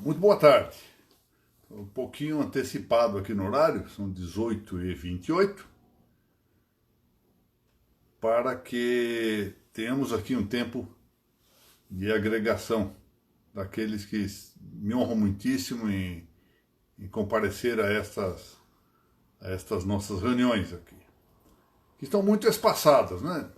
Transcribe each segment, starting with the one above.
Muito boa tarde. Um pouquinho antecipado aqui no horário, são 18h28, para que tenhamos aqui um tempo de agregação daqueles que me honram muitíssimo em comparecer a estas nossas reuniões aqui, que estão muito espaçadas, né?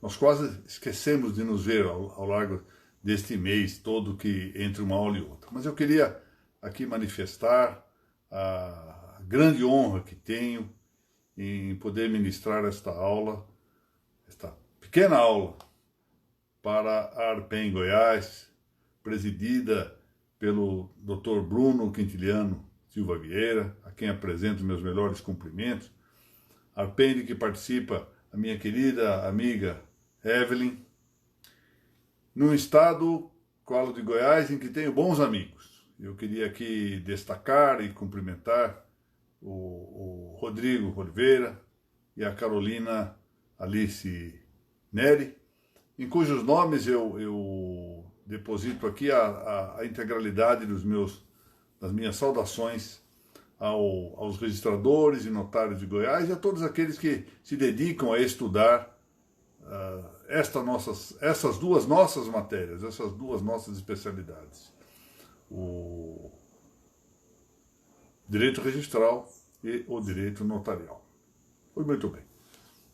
Nós quase esquecemos de nos ver ao largo deste mês todo que entre uma aula e outra. Mas eu queria aqui manifestar a grande honra que tenho em poder ministrar esta aula, esta pequena aula, para a ARPEN Goiás, presidida pelo Dr. Bruno Quintiliano Silva Vieira, a quem apresento meus melhores cumprimentos. A ARPEN de que participa a minha querida amiga Evelyn, num estado, qual de Goiás, em que tenho bons amigos. Eu queria aqui destacar e cumprimentar o Rodrigo Oliveira e a Carolina Alice Neri, em cujos nomes eu deposito aqui a integralidade das minhas saudações aos registradores e notários de Goiás e a todos aqueles que se dedicam a estudar essas duas nossas matérias, essas duas nossas especialidades, o direito registral e o direito notarial. Foi muito bem.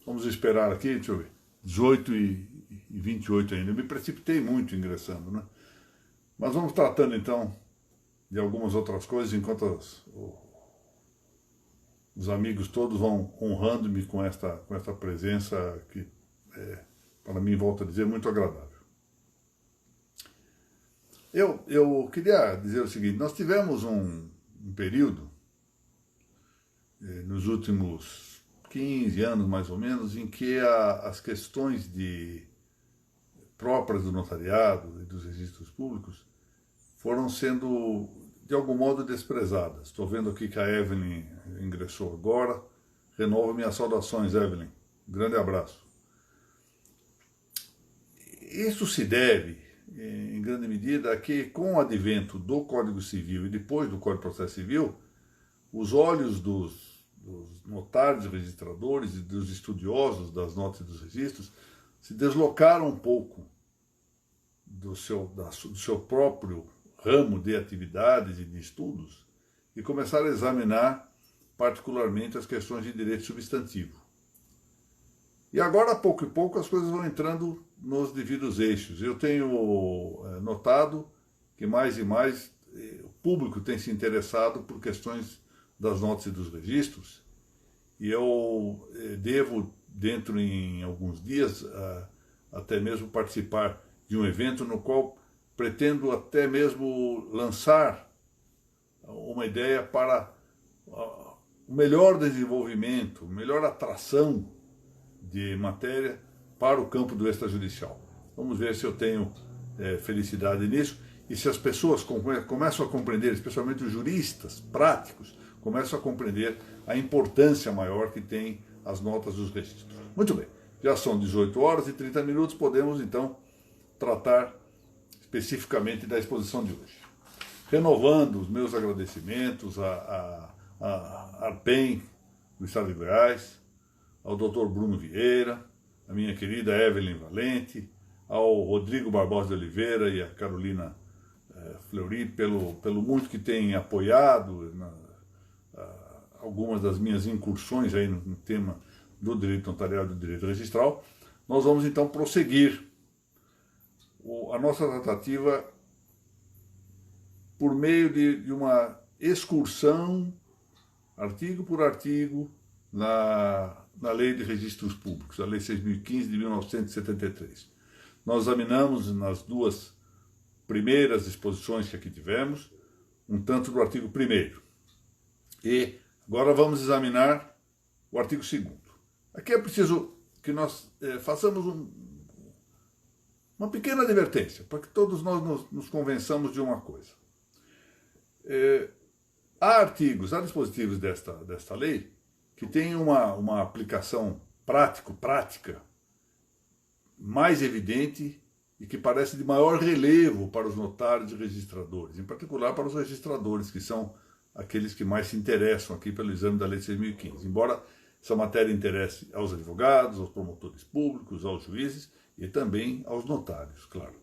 Vamos esperar aqui, deixa eu ver, 18h28 ainda. Eu me precipitei muito ingressando, né? Mas vamos tratando então de algumas outras coisas, enquanto os amigos todos vão honrando-me com esta presença que para mim, volto a dizer, muito agradável. Eu queria dizer o seguinte: nós tivemos um período, nos últimos 15 anos mais ou menos, em que as questões próprias do notariado e dos registros públicos foram sendo, de algum modo, desprezadas. Estou vendo aqui que a Evelyn ingressou agora. Renovo minhas saudações, Evelyn. Um grande abraço. Isso se deve, em grande medida, a que, com o advento do Código Civil e depois do Código de Processo Civil, os olhos dos notários e registradores e dos estudiosos das notas e dos registros se deslocaram um pouco do seu próprio ramo de atividades e de estudos e começaram a examinar particularmente as questões de direito substantivo. E agora, pouco e pouco, as coisas vão entrando nos devidos eixos. Eu tenho notado que mais e mais o público tem se interessado por questões das notas e dos registros, e eu devo, dentro em alguns dias, até mesmo participar de um evento no qual pretendo até mesmo lançar uma ideia para o melhor desenvolvimento, melhor atração de matéria para o campo do extrajudicial. Vamos ver se eu tenho felicidade nisso e se as pessoas começam a compreender, especialmente os juristas práticos, começam a compreender a importância maior que tem as notas dos registros. Muito bem, já são 18h30, podemos então tratar especificamente da exposição de hoje. Renovando os meus agradecimentos à ARPEN do Estado de Goiás, ao Dr. Bruno Vieira, a minha querida Evelyn Valente, ao Rodrigo Barbosa de Oliveira e a Carolina Fleury, pelo muito que têm apoiado algumas das minhas incursões aí no tema do direito notarial e do direito registral. Nós vamos então prosseguir a nossa tratativa por meio de uma excursão, artigo por artigo, na Lei de Registros Públicos, a Lei 6.015 de 1973. Nós examinamos nas duas primeiras exposições que aqui tivemos, um tanto do artigo 1º. E agora vamos examinar o artigo 2º. Aqui é preciso que nós façamos uma pequena advertência, para que todos nós nos convençamos de uma coisa. Há dispositivos desta lei que tem uma aplicação prática mais evidente e que parece de maior relevo para os notários e registradores, em particular para os registradores, que são aqueles que mais se interessam aqui pelo exame da Lei de 6.015. Embora essa matéria interesse aos advogados, aos promotores públicos, aos juízes e também aos notários, claro.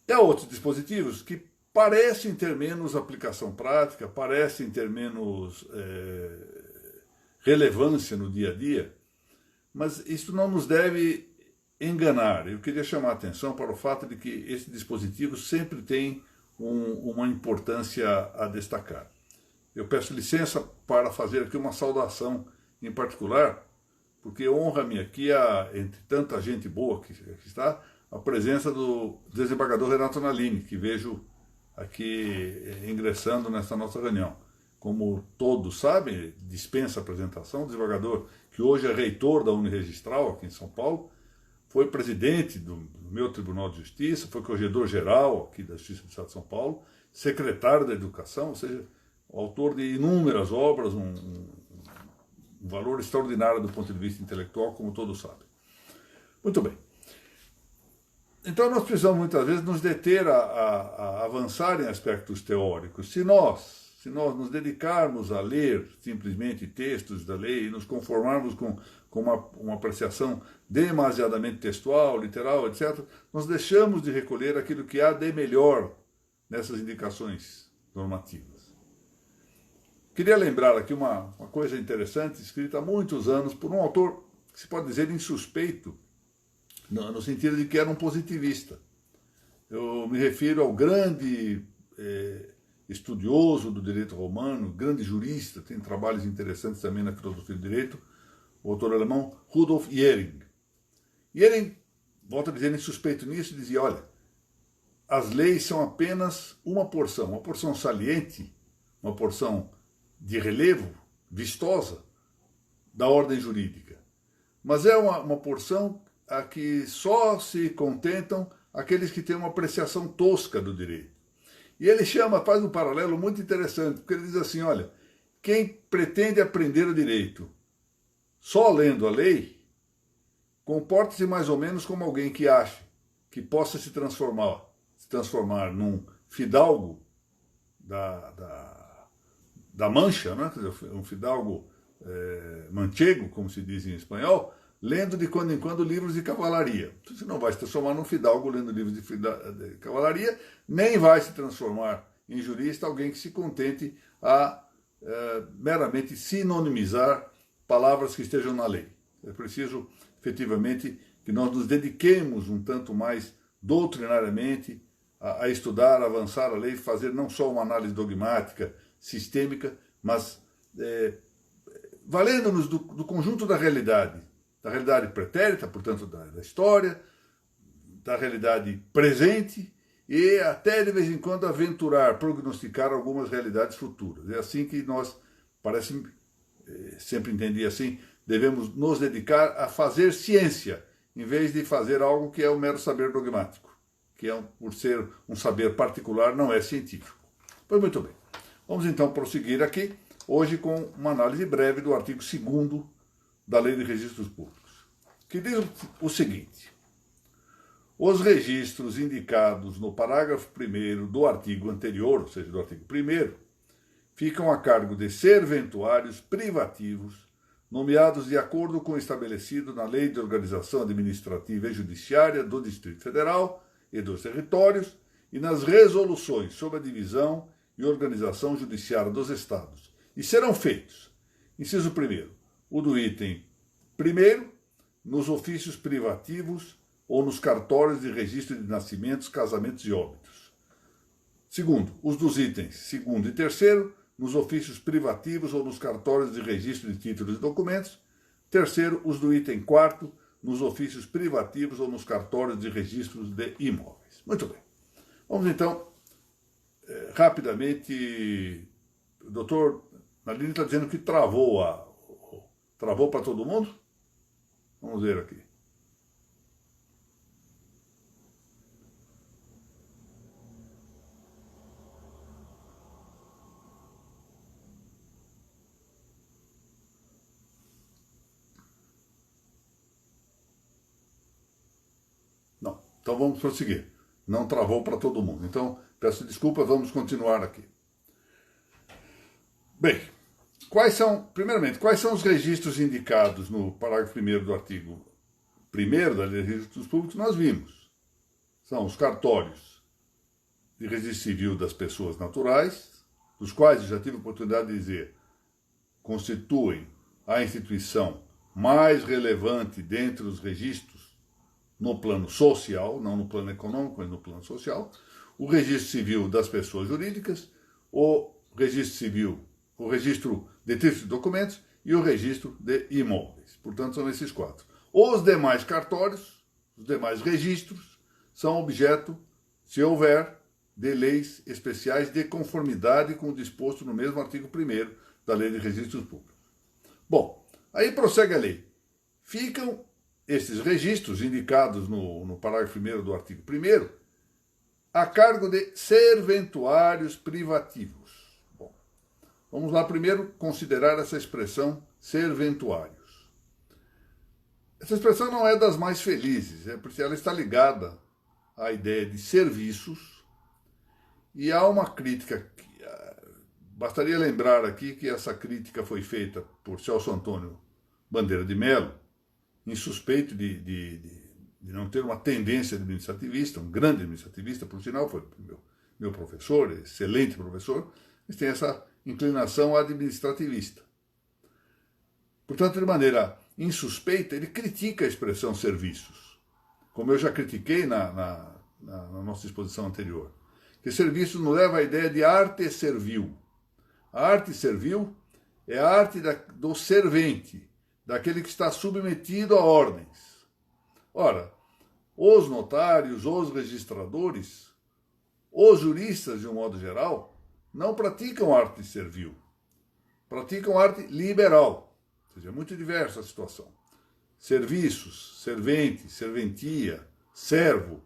E há outros dispositivos que parecem ter menos aplicação prática, parecem ter menos relevância no dia a dia, mas isso não nos deve enganar. Eu queria chamar a atenção para o fato de que esse dispositivo sempre tem uma importância a destacar. Eu peço licença para fazer aqui uma saudação em particular, porque honra-me aqui, entre tanta gente boa que está, a presença do desembargador Renato Nalini, que vejo aqui ingressando nessa nossa reunião. Como todos sabem, dispensa apresentação, o desembargador que hoje é reitor da Uniregistral, aqui em São Paulo, foi presidente do meu Tribunal de Justiça, foi corregedor-geral aqui da Justiça do Estado de São Paulo, secretário da Educação, ou seja, o autor de inúmeras obras, um valor extraordinário do ponto de vista intelectual, como todos sabem. Muito bem. Então nós precisamos muitas vezes nos deter a avançar em aspectos teóricos. Se nós nos dedicarmos a ler simplesmente textos da lei e nos conformarmos com uma apreciação demasiadamente textual, literal, etc., nós deixamos de recolher aquilo que há de melhor nessas indicações normativas. Queria lembrar aqui uma coisa interessante, escrita há muitos anos por um autor que se pode dizer insuspeito, no sentido de que era um positivista. Eu me refiro ao grande estudioso do direito romano, grande jurista, tem trabalhos interessantes também na filosofia do direito, o autor alemão Rudolf Jhering. Jhering, volto a dizer, insuspeito nisso, dizia, olha, as leis são apenas uma porção saliente, uma porção de relevo, vistosa, da ordem jurídica. Mas é uma porção a que só se contentam aqueles que têm uma apreciação tosca do direito. E ele faz um paralelo muito interessante, porque ele diz assim, olha, quem pretende aprender o direito só lendo a lei, comporta-se mais ou menos como alguém que acha que possa se transformar num fidalgo da Mancha, né? Quer dizer, um fidalgo manchego, como se diz em espanhol, lendo de quando em quando livros de cavalaria. Você não vai se transformar num fidalgo lendo livros de cavalaria, nem vai se transformar em jurista alguém que se contente a meramente sinonimizar palavras que estejam na lei. É preciso, efetivamente, que nós nos dediquemos um tanto mais doutrinariamente a estudar, a avançar a lei, fazer não só uma análise dogmática, sistêmica, mas valendo-nos do conjunto da realidade pretérita, portanto, da história, da realidade presente, e até de vez em quando aventurar, prognosticar algumas realidades futuras. É assim que nós, sempre entendi assim, devemos nos dedicar a fazer ciência, em vez de fazer algo que é um mero saber dogmático, que por ser um saber particular, não é científico. Pois muito bem. Vamos então prosseguir aqui, hoje com uma análise breve do artigo 2º da Lei de Registros Públicos, que diz o seguinte: os registros indicados no parágrafo 1º do artigo anterior, ou seja, do artigo 1º, ficam a cargo de serventuários privativos, nomeados de acordo com o estabelecido na Lei de Organização Administrativa e Judiciária do Distrito Federal e dos Territórios e nas resoluções sobre a divisão e organização judiciária dos Estados. E serão feitos, inciso 1º, o do item 1º, nos ofícios privativos ou nos cartórios de registro de nascimentos, casamentos e óbitos. Segundo, os dos itens 2º e 3º, nos ofícios privativos ou nos cartórios de registro de títulos e documentos. Terceiro, os do item 4º, nos ofícios privativos ou nos cartórios de registros de imóveis. Muito bem. Vamos então, rapidamente, o doutor Nalini está dizendo que travou para todo mundo? Vamos ver aqui. Então vamos prosseguir. Não travou para todo mundo. Então, peço desculpas, vamos continuar aqui. Bem, primeiramente, quais são os registros indicados no parágrafo 1º do artigo 1º da Lei de Registros Públicos? Nós vimos. São os cartórios de registro civil das pessoas naturais, dos quais eu já tive a oportunidade de dizer, constituem a instituição mais relevante dentre os registros no plano social, não no plano econômico, mas no plano social, o registro civil das pessoas jurídicas, o registro de títulos de documentos e o registro de imóveis. Portanto, são esses 4. Os demais cartórios, os demais registros, são objeto, se houver, de leis especiais de conformidade com o disposto no mesmo artigo 1º da Lei de Registros Públicos. Bom, aí prossegue a lei. Ficam esses registros indicados no parágrafo 1º do artigo 1º a cargo de serventuários privativos. Bom, vamos lá primeiro considerar essa expressão serventuários. Essa expressão não é das mais felizes, porque ela está ligada à ideia de serviços e há uma crítica. Bastaria lembrar aqui que essa crítica foi feita por Celso Antônio Bandeira de Melo, insuspeito de não ter uma tendência administrativista, um grande administrativista, por sinal, foi meu professor, excelente professor, mas tem essa inclinação administrativista. Portanto, de maneira insuspeita, ele critica a expressão serviços, como eu já critiquei na nossa exposição anterior, que serviço nos leva à ideia de arte servil. A arte servil é a arte do servente, daquele que está submetido a ordens. Ora, os notários, os registradores, os juristas, de um modo geral, não praticam arte servil, praticam arte liberal. Ou seja, é muito diversa a situação. Serviços, servente, serventia, servo,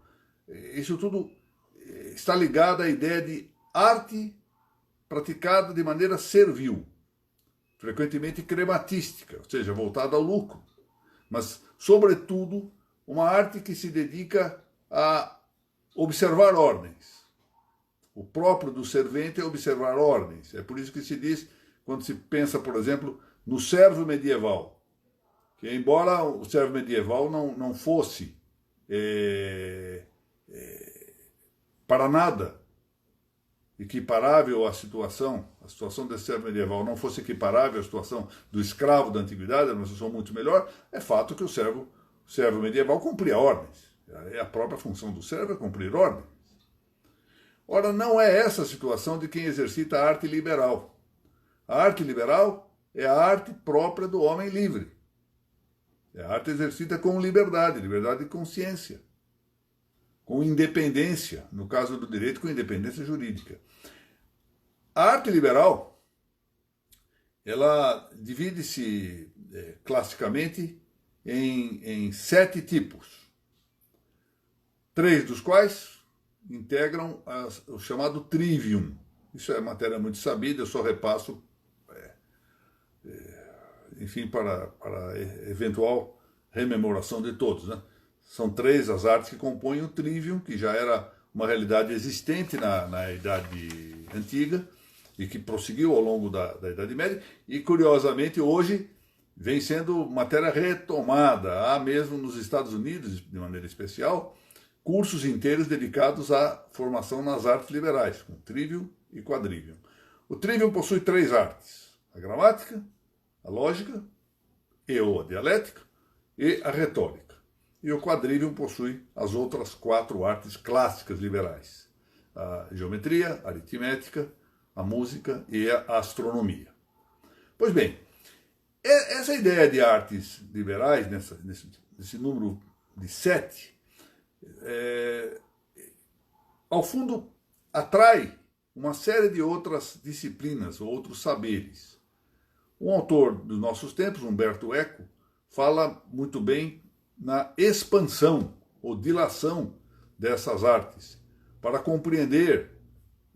isso tudo está ligado à ideia de arte praticada de maneira servil, frequentemente crematística, ou seja, voltada ao lucro, mas, sobretudo, uma arte que se dedica a observar ordens. O próprio do servente é observar ordens. É por isso que se diz, quando se pensa, por exemplo, no servo medieval, que embora o servo medieval não fosse para nada equiparável à situação, a situação desse servo medieval não fosse equiparável à situação do escravo da antiguidade, era uma situação muito melhor, é fato que o servo medieval cumpria ordens. É a própria função do servo é cumprir ordens. Ora, não é essa a situação de quem exercita a arte liberal. A arte liberal é a arte própria do homem livre. É a arte exercida com liberdade de consciência, com independência, no caso do direito, com independência jurídica. A arte liberal, ela divide-se classicamente em 7 tipos, 3 dos quais integram o chamado trivium. Isso é matéria muito sabida, eu só repasso, enfim, para eventual rememoração de todos, né? São 3 as artes que compõem o trivium, que já era uma realidade existente na Idade Antiga e que prosseguiu ao longo da Idade Média e, curiosamente, hoje vem sendo matéria retomada. Há mesmo nos Estados Unidos, de maneira especial, cursos inteiros dedicados à formação nas artes liberais, com trivium e quadrivium. O trivium possui 3 artes: a gramática, a lógica ou a dialética e a retórica. E o quadrivium possui as outras 4 artes clássicas liberais: a geometria, a aritmética, a música e a astronomia. Pois bem, essa ideia de artes liberais, nesse número de 7, ao fundo atrai uma série de outras disciplinas ou outros saberes. Um autor dos nossos tempos, Umberto Eco, fala muito bem na expansão ou dilação dessas artes, para compreender,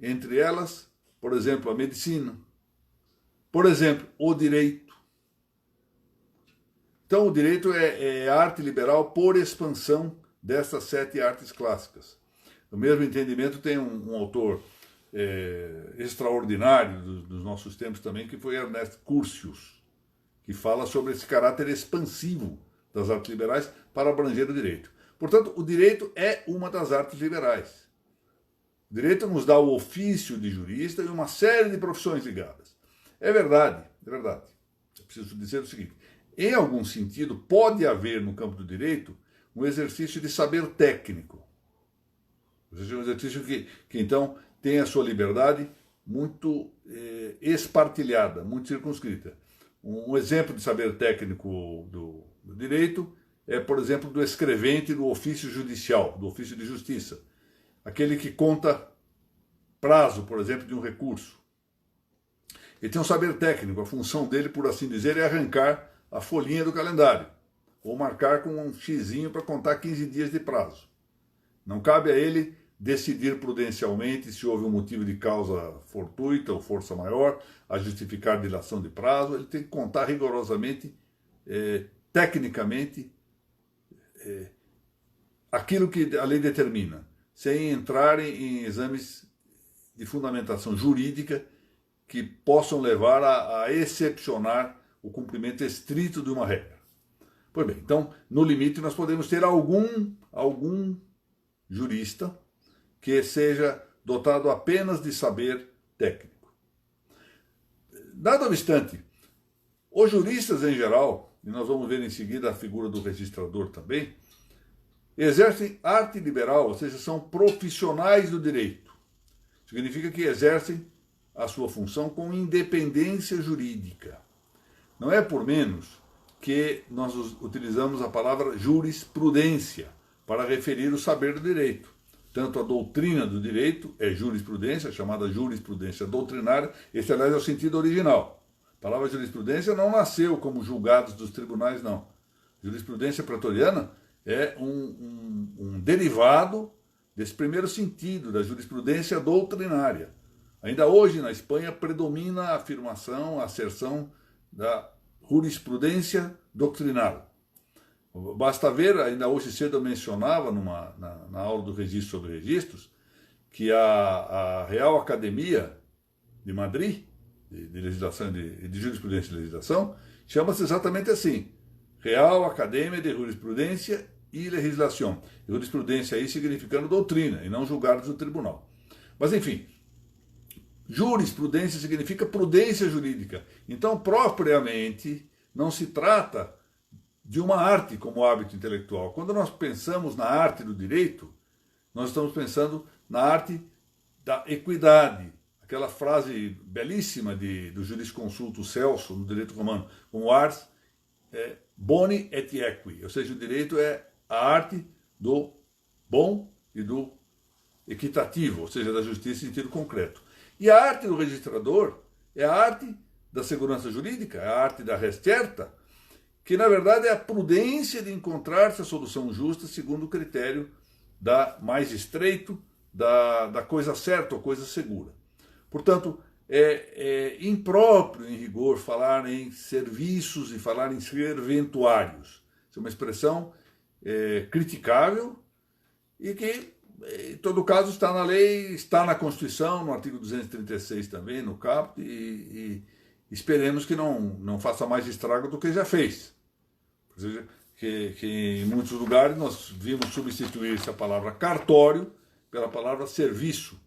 entre elas, por exemplo, a medicina, por exemplo, o direito. Então, o direito é a arte liberal por expansão dessas 7 artes clássicas. O mesmo entendimento tem um autor extraordinário dos nossos tempos também, que foi Ernest Curtius, que fala sobre esse caráter expansivo das artes liberais para abranger o direito. Portanto, o direito é uma das artes liberais. O direito nos dá o ofício de jurista e uma série de profissões ligadas. É verdade, é verdade. Eu preciso dizer o seguinte: em algum sentido, pode haver no campo do direito um exercício de saber técnico. Um exercício que então tem a sua liberdade muito espartilhada, muito circunscrita. Um exemplo de saber técnico do direito é, por exemplo, do escrevente do ofício judicial, do ofício de justiça. Aquele que conta prazo, por exemplo, de um recurso. Ele tem um saber técnico, a função dele, por assim dizer, é arrancar a folhinha do calendário, ou marcar com um xizinho para contar 15 dias de prazo. Não cabe a ele decidir prudencialmente se houve um motivo de causa fortuita ou força maior a justificar dilação de prazo. Ele tem que contar rigorosamente, tecnicamente, aquilo que a lei determina, sem entrar em exames de fundamentação jurídica que possam levar a excepcionar o cumprimento estrito de uma regra. Pois bem, então, no limite, nós podemos ter algum jurista que seja dotado apenas de saber técnico. Dado obstante, os juristas em geral, e nós vamos ver em seguida a figura do registrador também, exercem arte liberal, ou seja, são profissionais do direito. Significa que exercem a sua função com independência jurídica. Não é por menos que nós utilizamos a palavra jurisprudência para referir o saber do direito. Tanto a doutrina do direito é jurisprudência, chamada jurisprudência doutrinária. Esse, aliás, é o sentido original. A palavra jurisprudência não nasceu como julgados dos tribunais, não. Jurisprudência pretoriana é um derivado desse primeiro sentido, da jurisprudência doutrinária. Ainda hoje, na Espanha, predomina a afirmação, a asserção da jurisprudência doutrinal. Basta ver, ainda hoje cedo eu mencionava na aula do registro sobre registros, que a Real Academia de Madrid, de legislação de jurisprudência e legislação, chama-se exatamente assim, Real Academia de Jurisprudência e Legislação. Jurisprudência aí significando doutrina, e não julgados do tribunal. Mas enfim, jurisprudência significa prudência jurídica. Então, propriamente, não se trata de uma arte como hábito intelectual. Quando nós pensamos na arte do direito, nós estamos pensando na arte da equidade. Aquela frase belíssima do jurisconsulto Celso, no direito romano, como ars boni et equi, ou seja, o direito é a arte do bom e do equitativo, ou seja, da justiça em sentido concreto. E a arte do registrador é a arte da segurança jurídica, é a arte da res certa, que na verdade é a prudência de encontrar-se a solução justa segundo o critério mais estreito da coisa certa ou coisa segura. Portanto, é impróprio, em rigor, falar em serviços e falar em serventuários. Isso é uma expressão criticável e que, em todo caso, está na lei, está na Constituição, no artigo 236 também, no caput, e esperemos que não faça mais estrago do que já fez. Ou seja, que em muitos lugares nós vimos substituir-se a palavra cartório pela palavra serviço.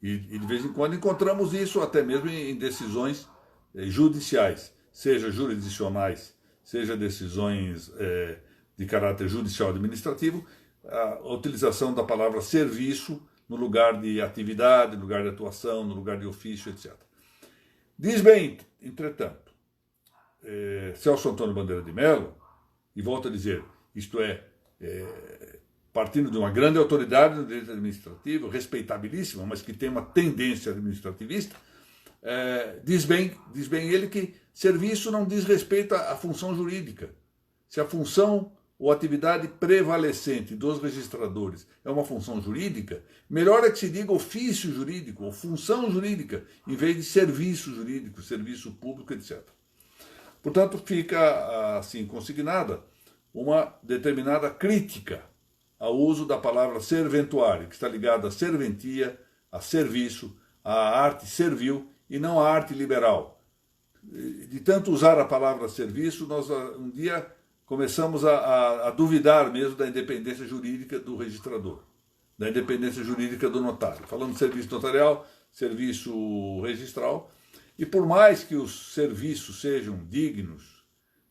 E de vez em quando encontramos isso até mesmo em decisões judiciais, seja jurisdicionais, seja decisões de caráter judicial administrativo, a utilização da palavra serviço no lugar de atividade, no lugar de atuação, no lugar de ofício, etc. Diz bem, entretanto, Celso Antônio Bandeira de Mello, e volto a dizer, isto partindo de uma grande autoridade no direito administrativo, respeitabilíssima, mas que tem uma tendência administrativista, diz bem ele que serviço não diz respeito à função jurídica. Se a função ou atividade prevalecente dos registradores é uma função jurídica, melhor é que se diga ofício jurídico ou função jurídica, em vez de serviço jurídico, serviço público, etc. Portanto, fica assim consignada uma determinada crítica ao uso da palavra serventuário, que está ligada à serventia, a serviço, à arte servil e não à arte liberal. De tanto usar a palavra serviço, nós um dia começamos a duvidar mesmo da independência jurídica do registrador, da independência jurídica do notário. Falando de serviço notarial, serviço registral, e por mais que os serviços sejam dignos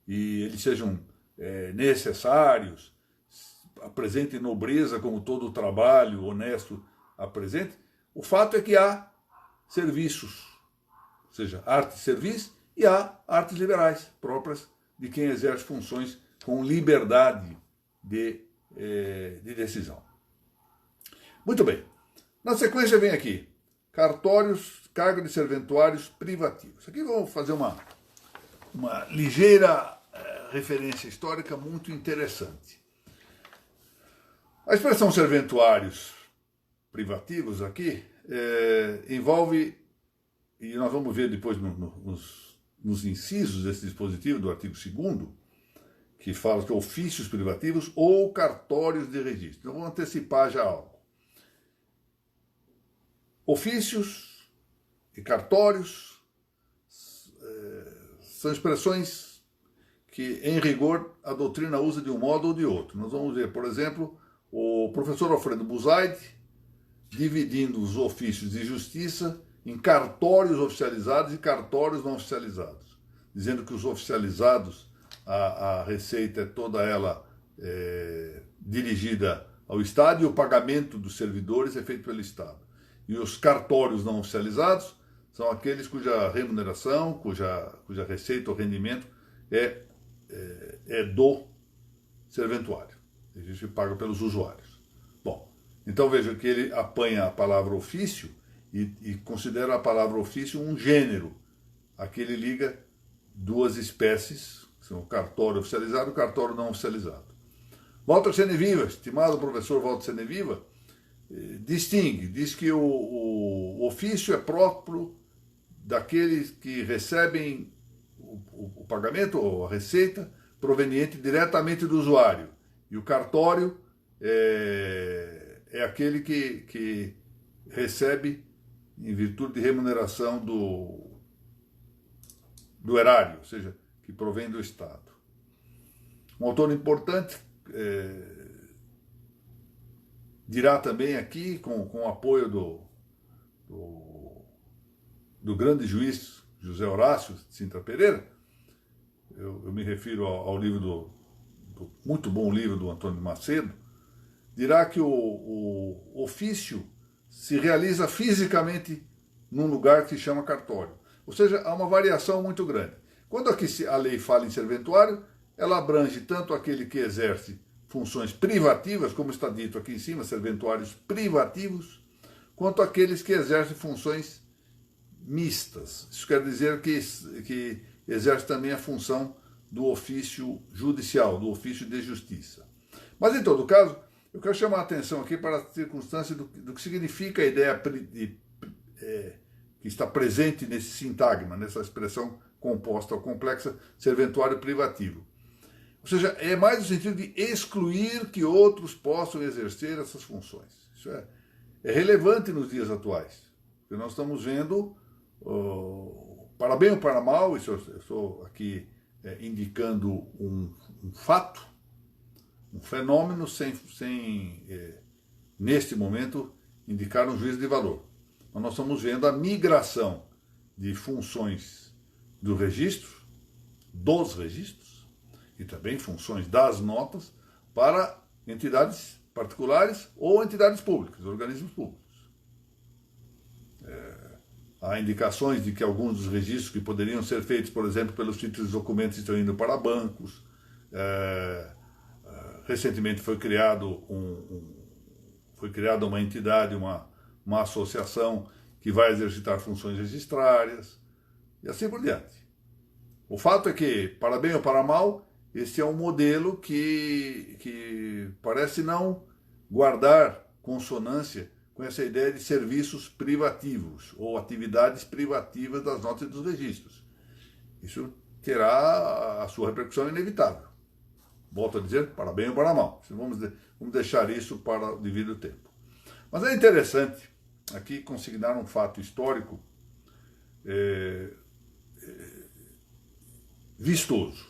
e eles sejam necessários, apresentem nobreza como todo o trabalho honesto apresente, o fato é que há serviços, ou seja, arte e serviço, e há artes liberais próprias de quem exerce funções com liberdade de decisão. Muito bem. Na sequência vem aqui, cartórios, carga de serventuários privativos. Aqui vamos fazer uma ligeira referência histórica muito interessante. A expressão serventuários privativos aqui envolve, e nós vamos ver depois nos incisos desse dispositivo do artigo 2º, que fala que ofícios privativos ou cartórios de registro. Então vamos antecipar já algo. Ofícios e cartórios são expressões que, em rigor, a doutrina usa de um modo ou de outro. Nós vamos ver, por exemplo, o professor Alfredo Buzaide dividindo os ofícios de justiça em cartórios oficializados e cartórios não oficializados, dizendo que os oficializados, a receita é toda ela dirigida ao Estado e o pagamento dos servidores é feito pelo Estado. E os cartórios não oficializados são aqueles cuja remuneração, cuja receita ou rendimento é do serventuário. A gente paga pelos usuários. Bom, então veja que ele apanha a palavra ofício e considera a palavra ofício um gênero. Aqui ele liga duas espécies, que são o cartório oficializado e o cartório não oficializado. Walter Seneviva, estimado professor Walter Seneviva, distingue, diz que o ofício é próprio daqueles que recebem o pagamento ou a receita proveniente diretamente do usuário. E o cartório é aquele que recebe em virtude de remuneração do erário, ou seja, que provém do Estado. Um autor importante dirá também aqui, com o apoio do grande juiz José Horácio Sintra Pereira, eu me refiro ao livro do muito bom livro do Antônio Macedo, dirá que o ofício se realiza fisicamente num lugar que se chama cartório. Ou seja, há uma variação muito grande. Quando aqui a lei fala em serventuário, ela abrange tanto aquele que exerce funções privativas, como está dito aqui em cima, serventuários privativos, quanto aqueles que exercem funções mistas. Isso quer dizer que exerce também a função do ofício judicial, do ofício de justiça. Mas, em todo caso, eu quero chamar a atenção aqui para a circunstância do que significa a ideia que está presente nesse sintagma, nessa expressão composta ou complexa, serventuário privativo. Ou seja, é mais no sentido de excluir que outros possam exercer essas funções. Isso é relevante nos dias atuais, porque nós estamos vendo, para bem ou para mal, isso eu estou aqui indicando um fato, um fenômeno, sem neste momento, indicar um juízo de valor. Mas nós estamos vendo a migração de funções do registro, dos registros, e também funções das notas, para entidades particulares ou entidades públicas, organismos públicos. Há indicações de que alguns dos registros que poderiam ser feitos, por exemplo, pelos títulos e documentos estão indo para bancos. Recentemente foi criada uma entidade, uma associação que vai exercitar funções registrárias, e assim por diante. O fato é que, para bem ou para mal, esse é um modelo que parece não guardar consonância com essa ideia de serviços privativos ou atividades privativas das notas e dos registros. Isso terá a sua repercussão inevitável. Volto a dizer, para bem ou para mal. Vamos deixar isso para o devido tempo. Mas é interessante aqui consignar um fato histórico vistoso.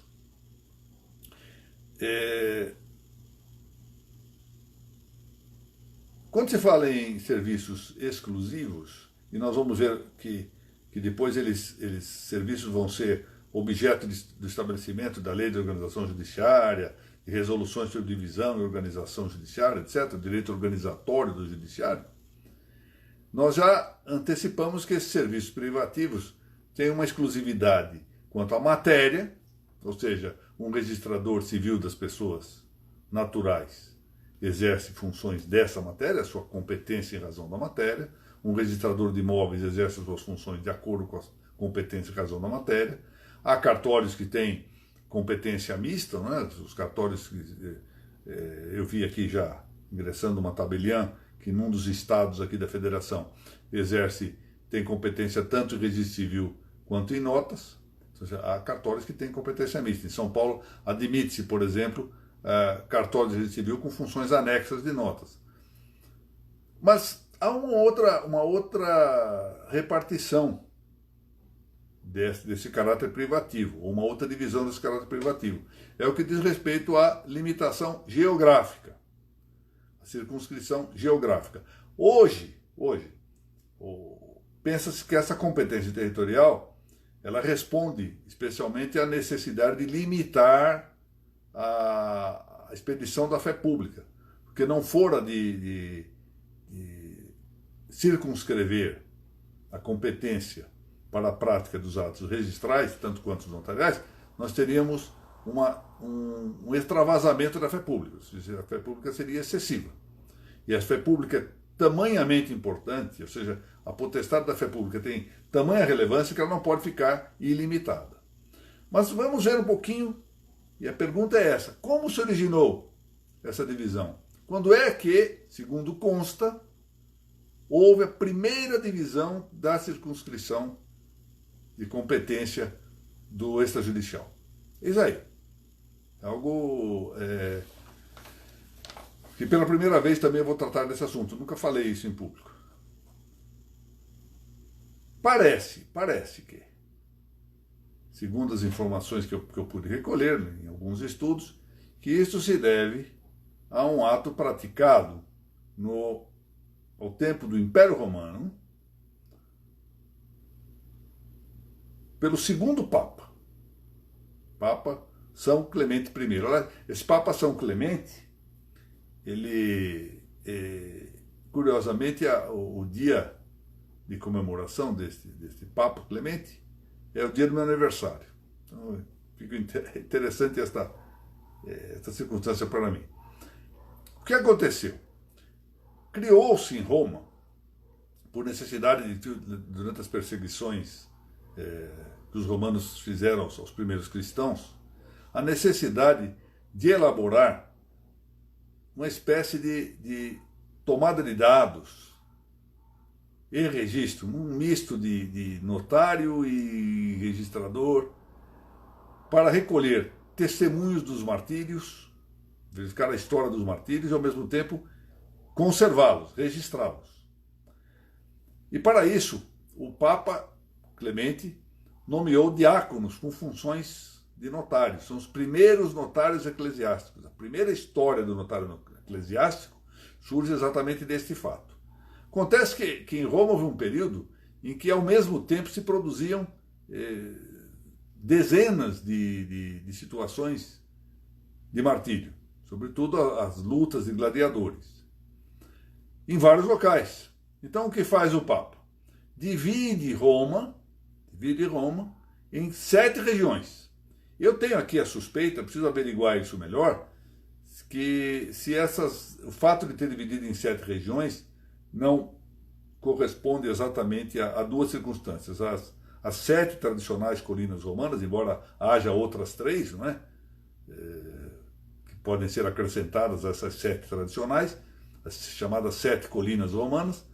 Quando se fala em serviços exclusivos, e nós vamos ver que depois serviços vão ser objeto do estabelecimento da lei de organização judiciária, de resoluções sobre divisão e organização judiciária, etc., direito organizatório do judiciário, nós já antecipamos que esses serviços privativos têm uma exclusividade quanto à matéria, ou seja, um registrador civil das pessoas naturais exerce funções dessa matéria, a sua competência em razão da matéria, um registrador de imóveis exerce as suas funções de acordo com a competência em razão da matéria, há cartórios que têm competência mista, não é? Os cartórios que eu vi aqui já ingressando uma tabeliã, que num dos estados aqui da federação tem competência tanto em registro civil quanto em notas, ou seja, há cartórios que têm competência mista. Em São Paulo admite-se, por exemplo, cartórios de registro civil com funções anexas de notas. Mas há uma outra repartição desse caráter privativo, ou uma outra divisão desse caráter privativo. É o que diz respeito à limitação geográfica, a circunscrição geográfica. Hoje pensa-se que essa competência territorial ela responde especialmente à necessidade de limitar a expedição da fé pública, porque não fora de circunscrever a competência para a prática dos atos registrais, tanto quanto os notariais, nós teríamos um extravasamento da fé pública, ou seja, a fé pública seria excessiva. E a fé pública é tamanhamente importante, ou seja, a potestade da fé pública tem tamanha relevância que ela não pode ficar ilimitada. Mas vamos ver um pouquinho, e a pergunta é essa: como se originou essa divisão? Quando é que, segundo consta, houve a primeira divisão da circunscrição de competência do extrajudicial? Eis aí. Algo que pela primeira vez também eu vou tratar desse assunto. Nunca falei isso em público. Parece que, segundo as informações que eu pude recolher em alguns estudos, que isso se deve a um ato praticado ao tempo do Império Romano pelo segundo Papa, Papa São Clemente I. Olha, esse Papa São Clemente, ele, curiosamente, o dia de comemoração deste Papa Clemente é o dia do meu aniversário. Então, fica interessante esta circunstância para mim. O que aconteceu? Criou-se em Roma, por necessidade durante as perseguições que os romanos fizeram aos primeiros cristãos, a necessidade de elaborar uma espécie de tomada de dados e registro, um misto de notário e registrador, para recolher testemunhos dos martírios, verificar a história dos martírios e, ao mesmo tempo, conservá-los, registrá-los. E, para isso, o Papa Clemente nomeou diáconos com funções de notários. São os primeiros notários eclesiásticos. A primeira história do notário eclesiástico surge exatamente deste fato. Acontece que em Roma houve um período em que, ao mesmo tempo, se produziam dezenas de situações de martírio, sobretudo as lutas de gladiadores, em vários locais. Então, o que faz o Papa? Divide Roma em 7 regiões. Eu tenho aqui a suspeita, preciso averiguar isso melhor, que o fato de ter dividido em 7 regiões não corresponde exatamente a 2 circunstâncias. As 7 tradicionais colinas romanas, embora haja outras 3, não é? Que podem ser acrescentadas a essas 7 tradicionais, as chamadas 7 colinas romanas,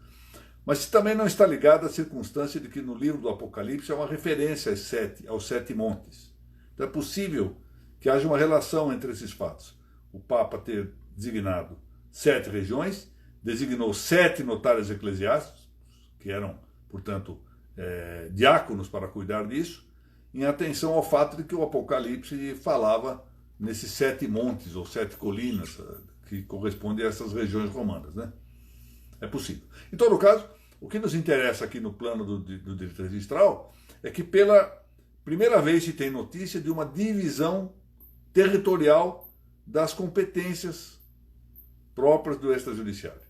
mas também não está ligada à circunstância de que no livro do Apocalipse há uma referência aos 7 montes. Então é possível que haja uma relação entre esses fatos. O Papa ter designado 7 regiões, designou 7 notários eclesiásticos, que eram, portanto, diáconos para cuidar disso, em atenção ao fato de que o Apocalipse falava nesses 7 montes ou 7 colinas, que correspondem a essas regiões romanas, né? É possível. Em todo caso, o que nos interessa aqui no plano do direito registral é que pela primeira vez se tem notícia de uma divisão territorial das competências próprias do extrajudiciário.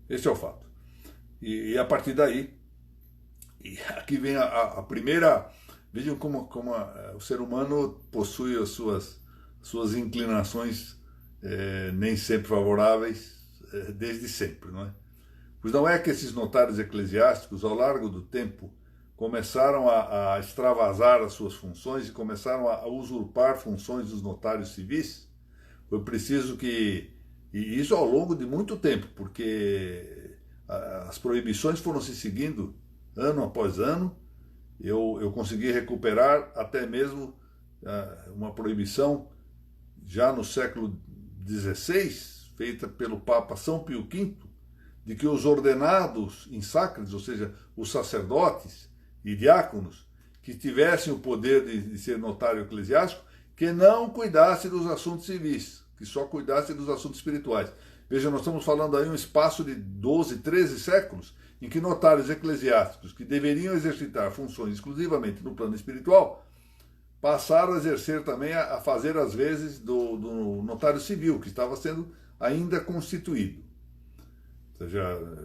Esse é o fato. E a partir daí, e aqui vem a primeira... Vejam como o ser humano possui as suas inclinações nem sempre favoráveis, desde sempre, não é? Pois não é que esses notários eclesiásticos, ao largo do tempo, começaram a extravasar as suas funções e começaram a usurpar funções dos notários civis? Foi preciso que... E isso ao longo de muito tempo, porque as proibições foram se seguindo ano após ano. Eu consegui recuperar até mesmo uma proibição já no século XVI, feita pelo Papa São Pio V, de que os ordenados in sacris, ou seja, os sacerdotes e diáconos, que tivessem o poder de ser notário eclesiástico, que não cuidasse dos assuntos civis, que só cuidasse dos assuntos espirituais. Veja, nós estamos falando aí um espaço de 12, 13 séculos, em que notários eclesiásticos, que deveriam exercitar funções exclusivamente no plano espiritual, passaram a exercer também, a fazer as vezes do notário civil, que estava sendo ainda constituído. Ou seja,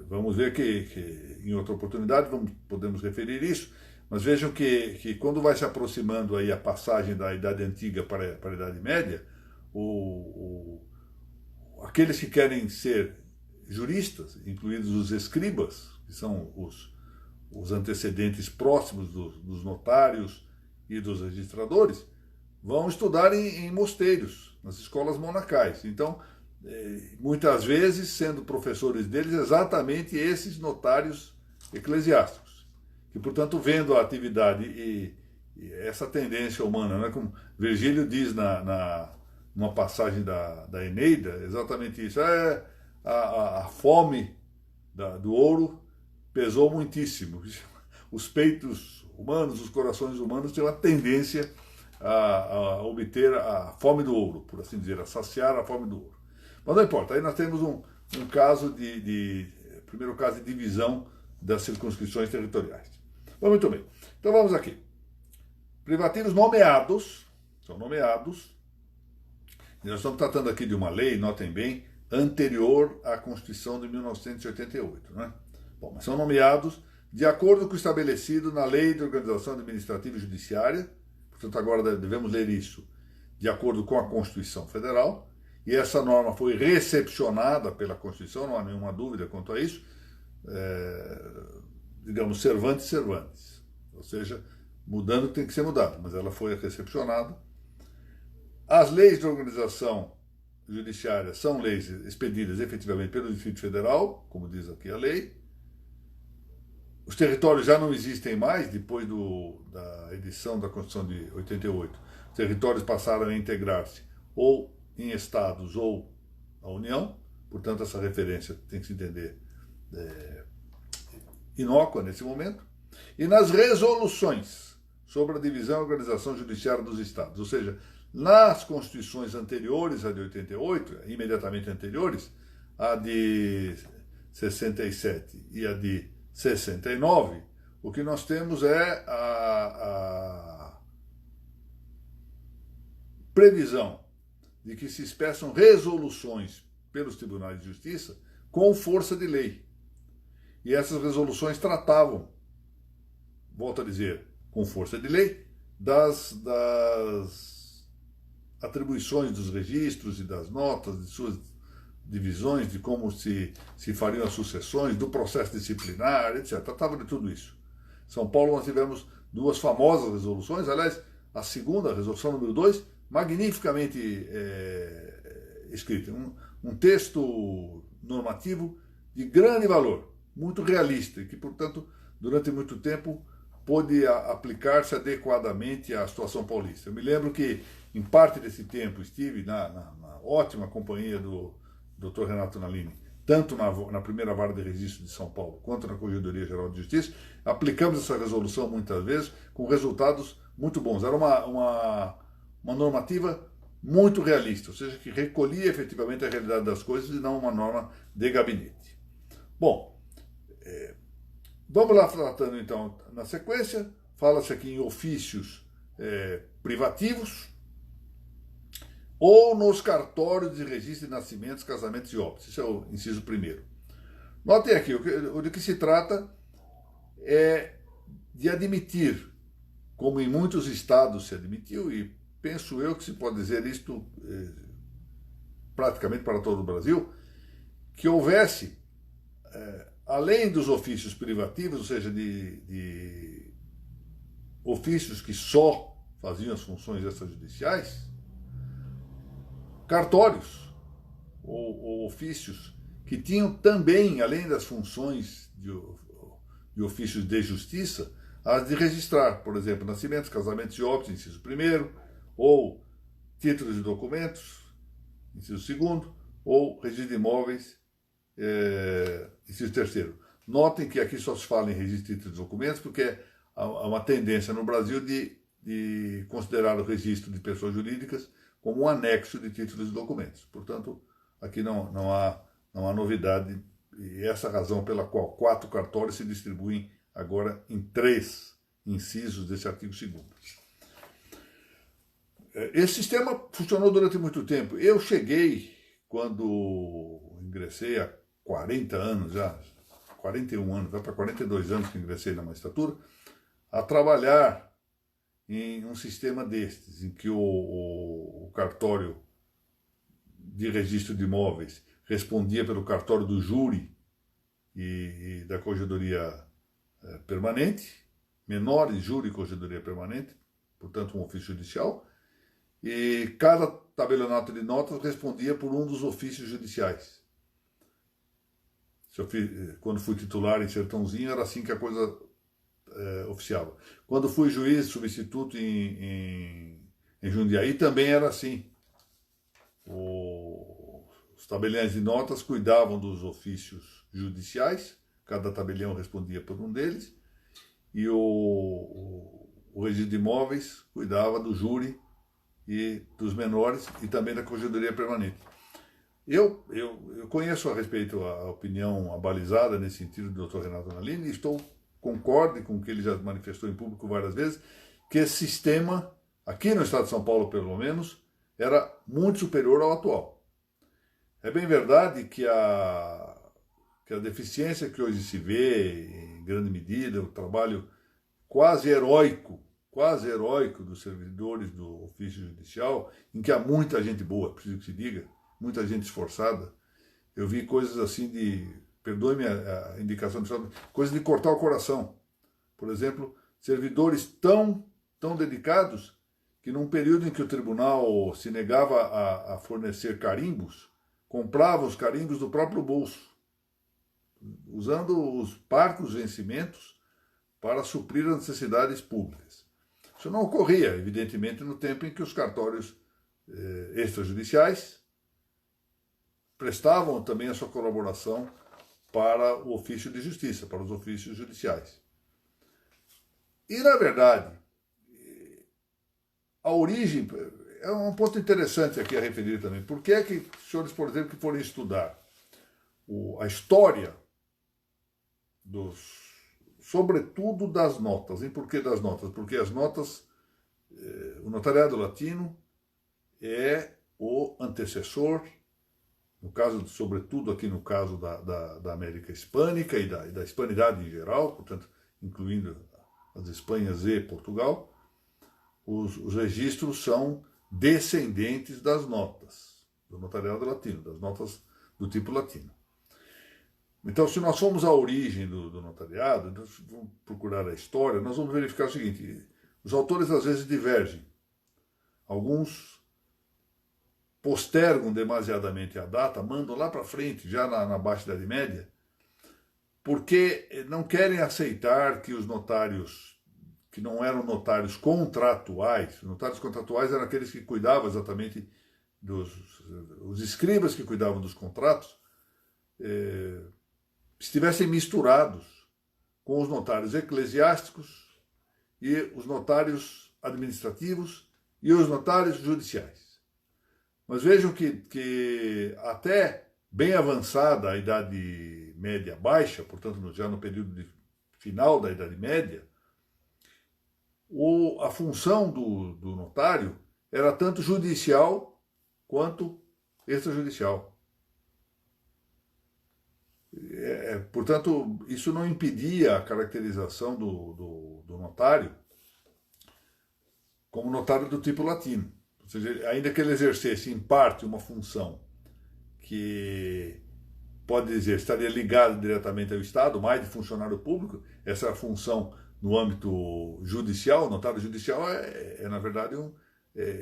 vamos ver que em outra oportunidade podemos referir isso, mas vejam que quando vai se aproximando aí a passagem da Idade Antiga para a Idade Média, aqueles que querem ser juristas, incluídos os escribas, que são os antecedentes próximos dos notários e dos registradores, vão estudar em mosteiros, nas escolas monacais. Então, muitas vezes, sendo professores deles exatamente esses notários eclesiásticos, que, portanto, vendo a atividade e essa tendência humana, né, como Virgílio diz numa passagem da Eneida, exatamente isso, a fome do ouro pesou muitíssimo. Os peitos humanos, os corações humanos têm uma tendência a obter a fome do ouro, por assim dizer, a saciar a fome do ouro. Mas não importa, aí nós temos um caso primeiro caso de divisão das circunscrições territoriais. Mas muito bem, então vamos aqui. Privativos nomeados, são nomeados, e nós estamos tratando aqui de uma lei, notem bem, anterior à Constituição de 1988, né? Bom, mas são nomeados de acordo com o estabelecido na Lei de Organização Administrativa e Judiciária, portanto agora devemos ler isso de acordo com a Constituição Federal, e essa norma foi recepcionada pela Constituição, não há nenhuma dúvida quanto a isso, digamos, servantes, ou seja, mudando tem que ser mudado, mas ela foi recepcionada. As leis de organização judiciária são leis expedidas efetivamente pelo Distrito Federal, como diz aqui a lei. Os territórios já não existem mais, depois da edição da Constituição de 88. Os territórios passaram a integrar-se ou em estados ou a União, portanto essa referência tem que se entender inócua nesse momento. E nas resoluções sobre a divisão e organização judiciária dos estados, ou seja, nas constituições anteriores, a de 88, imediatamente anteriores, a de 67 e a de 69, o que nós temos é a previsão de que se expressam resoluções pelos tribunais de justiça com força de lei. E essas resoluções tratavam, volto a dizer, com força de lei, das atribuições dos registros e das notas, de suas divisões, de como se fariam as sucessões, do processo disciplinar, etc. Tratava de tudo isso. Em São Paulo nós tivemos 2 famosas resoluções, aliás, a segunda, a resolução número 2, magnificamente escrita. Um texto normativo de grande valor, muito realista, e que, portanto, durante muito tempo pôde aplicar-se adequadamente à situação paulista. Eu me lembro que, em parte desse tempo, estive na ótima companhia do Dr. Renato Nalini, tanto na primeira vara de registro de São Paulo, quanto na Corregedoria Geral de Justiça. Aplicamos essa resolução muitas vezes com resultados muito bons. Era uma normativa muito realista, ou seja, que recolhia efetivamente a realidade das coisas e não uma norma de gabinete. Bom, vamos lá tratando então na sequência. Fala-se aqui em ofícios privativos ou nos cartórios de registro de nascimentos, casamentos e óbitos. Isso é o inciso primeiro. Notem aqui, o de que se trata é de admitir, como em muitos estados se admitiu, e penso eu que se pode dizer isto praticamente para todo o Brasil, que houvesse, além dos ofícios privativos, ou seja, de ofícios que só faziam as funções extrajudiciais, cartórios ou ofícios que tinham também, além das funções de ofícios de justiça, as de registrar, por exemplo, nascimentos, casamentos e óbitos, inciso primeiro, ou títulos de documentos, inciso segundo, ou registro de imóveis, inciso terceiro. Notem que aqui só se fala em registro de títulos de documentos porque há uma tendência no Brasil de considerar o registro de pessoas jurídicas como um anexo de títulos de documentos. Portanto, aqui não há novidade, e essa é a razão pela qual 4 cartórios se distribuem agora em 3 incisos desse artigo 2º. Esse sistema funcionou durante muito tempo. Eu cheguei, quando ingressei há 40 anos já, 41 anos, vai para 42 anos que ingressei na magistratura, a trabalhar em um sistema destes, em que o cartório de registro de imóveis respondia pelo cartório do júri e da corregedoria permanente, menores júri e corregedoria permanente, portanto um ofício judicial, e cada tabelionato de notas respondia por um dos ofícios judiciais. Quando fui titular em Sertãozinho, era assim que a coisa oficiava. Quando fui juiz substituto em Jundiaí, também era assim. Os tabeliães de notas cuidavam dos ofícios judiciais, cada tabelião respondia por um deles, e o registro de imóveis cuidava do júri e dos menores e também da corregedoria permanente. Eu conheço a respeito a opinião abalizada nesse sentido do Dr. Renato Nalini e concordo com o que ele já manifestou em público várias vezes, que esse sistema, aqui no estado de São Paulo pelo menos, era muito superior ao atual. É bem verdade que a deficiência que hoje se vê, em grande medida, o trabalho quase heróico dos servidores do ofício judicial, em que há muita gente boa, preciso que se diga, muita gente esforçada. Eu vi coisas assim perdoe-me a indicação, coisas de cortar o coração. Por exemplo, servidores tão dedicados que num período em que o tribunal se negava a fornecer carimbos, comprava os carimbos do próprio bolso, usando os parcos vencimentos para suprir as necessidades públicas. Isso não ocorria, evidentemente, no tempo em que os cartórios extrajudiciais prestavam também a sua colaboração para o ofício de justiça, para os ofícios judiciais. E, na verdade, a origem é um ponto interessante aqui a referir também. Por que é que os senhores, por exemplo, que forem estudar a história sobretudo das notas. E por que das notas? Porque as notas, o notariado latino é o antecessor, no caso, sobretudo aqui no caso da América Hispânica e da hispanidade em geral, portanto, incluindo as Espanhas e Portugal, os registros são descendentes das notas do notariado latino, das notas do tipo latino. Então, se nós formos à origem do notariado, vamos procurar a história, nós vamos verificar o seguinte: os autores às vezes divergem. Alguns postergam demasiadamente a data, mandam lá para frente, já na Baixa Idade Média, porque não querem aceitar que os notários que não eram notários contratuais. Os notários contratuais eram aqueles que cuidavam exatamente os escribas que cuidavam dos contratos, estivessem misturados com os notários eclesiásticos e os notários administrativos e os notários judiciais. Mas vejam que até bem avançada a Idade Média Baixa, portanto já no período final da Idade Média, a função do notário era tanto judicial quanto extrajudicial. Portanto, isso não impedia a caracterização do notário como notário do tipo latino. Ou seja, ainda que ele exercesse em parte uma função que, pode dizer, estaria ligada diretamente ao Estado, mais de funcionário público, essa é a função no âmbito judicial. O notário judicial na verdade,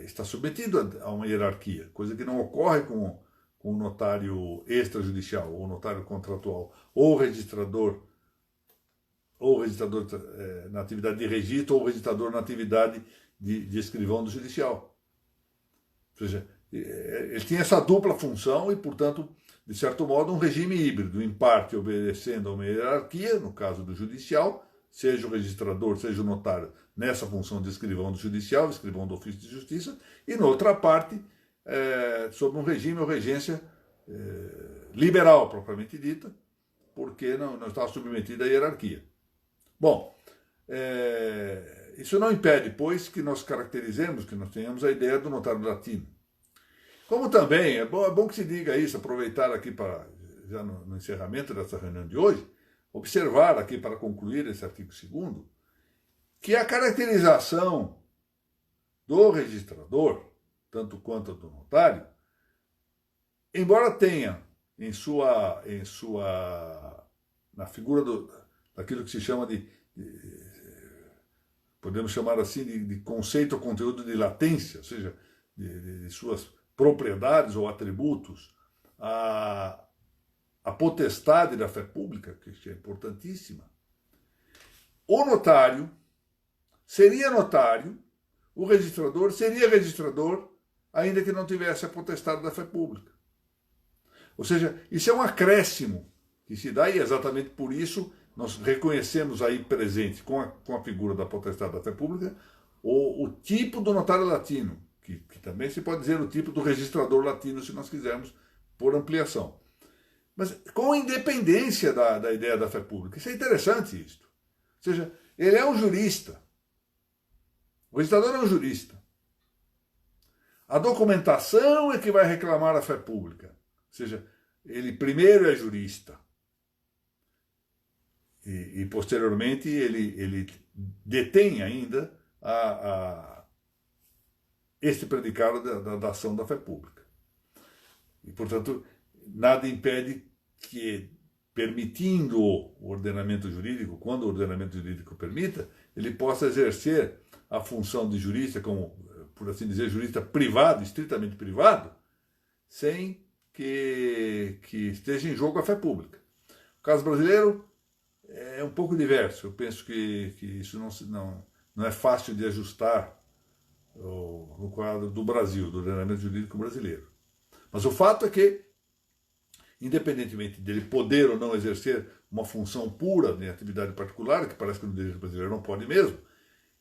está submetido a uma hierarquia, coisa que não ocorre com o notário extrajudicial, ou notário contratual, ou registrador na atividade de registro, ou registrador na atividade de escrivão do judicial. Ou seja, ele tinha essa dupla função e, portanto, de certo modo, um regime híbrido, em parte obedecendo a uma hierarquia, no caso do judicial, seja o registrador, seja o notário, nessa função de escrivão do judicial, escrivão do ofício de justiça, e, na outra parte, sob um regime ou regência liberal, propriamente dita, porque não estava submetida à hierarquia. Bom, isso não impede, pois, que nós caracterizemos, que nós tenhamos a ideia do notário latino. Como também, é bom que se diga isso, aproveitar aqui para, já no encerramento dessa reunião de hoje, observar aqui para concluir esse artigo 2º, que a caracterização do registrador, tanto quanto do notário, embora tenha na figura daquilo que se chama podemos chamar assim de conceito ou conteúdo de latência, ou seja, de suas propriedades ou atributos, a potestade da fé pública, que é importantíssima, o notário seria notário, o registrador seria registrador, ainda que não tivesse a potestade da fé pública. Ou seja, isso é um acréscimo que se dá, e exatamente por isso nós reconhecemos aí presente, com a figura da potestade da fé pública, o tipo do notário latino, que também se pode dizer o tipo do registrador latino, se nós quisermos, por ampliação. Mas com independência da ideia da fé pública. Isso é interessante, isto. Ou seja, ele é um jurista. O registrador é um jurista. A documentação é que vai reclamar a fé pública. Ou seja, ele primeiro é jurista. E posteriormente ele detém ainda este predicado da ação da fé pública. E, portanto, nada impede que, permitindo o ordenamento jurídico, quando o ordenamento jurídico permita, ele possa exercer a função de jurista, como, por assim dizer, jurista privado, estritamente privado, sem que esteja em jogo a fé pública. O caso brasileiro é um pouco diverso. Eu penso que isso não é fácil de ajustar no quadro do Brasil, do ordenamento jurídico brasileiro. Mas o fato é que, independentemente dele poder ou não exercer uma função pura de atividade particular, que parece que no direito brasileiro não pode mesmo,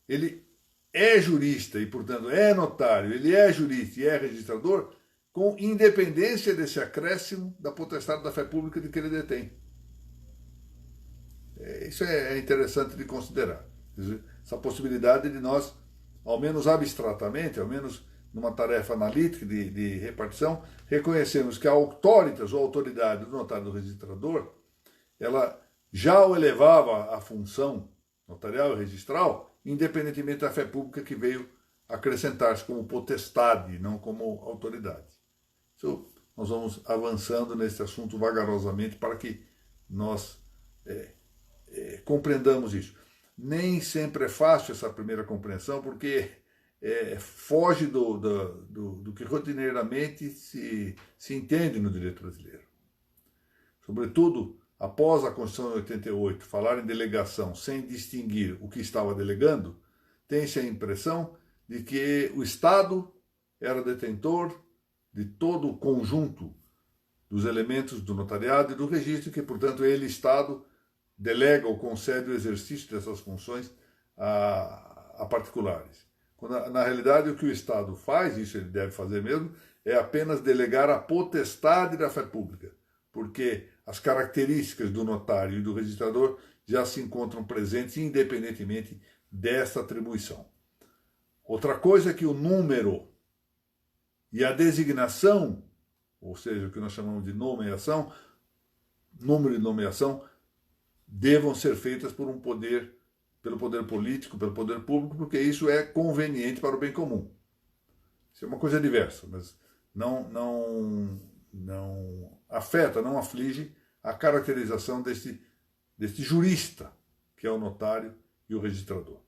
ele é jurista e, portanto, é notário, ele é jurista e é registrador, com independência desse acréscimo da potestade da fé pública de que ele detém. Isso é interessante de considerar. Essa possibilidade de nós, ao menos abstratamente, ao menos numa tarefa analítica de repartição, reconhecemos que a auctoritas, ou autoridade do notário do registrador, ela já o elevava à função notarial e registral, independentemente da fé pública que veio acrescentar-se como potestade, não como autoridade. Então, nós vamos avançando nesse assunto vagarosamente para que nós compreendamos isso. Nem sempre é fácil essa primeira compreensão, porque foge do que rotineiramente se entende no direito brasileiro. Sobretudo, após a Constituição de 88, falar em delegação sem distinguir o que estava delegando, tem-se a impressão de que o Estado era detentor de todo o conjunto dos elementos do notariado e do registro, e que, portanto, ele, Estado, delega ou concede o exercício dessas funções a particulares. Quando, na realidade, o que o Estado faz, isso ele deve fazer mesmo, é apenas delegar a potestade da fé pública, porque as características do notário e do registrador já se encontram presentes independentemente dessa atribuição. Outra coisa é que o número e a designação, ou seja, o que nós chamamos de nomeação, número e nomeação, devam ser feitas por pelo poder político, pelo poder público, porque isso é conveniente para o bem comum. Isso é uma coisa diversa, mas não afeta, não aflige a caracterização deste jurista, que é o notário e o registrador.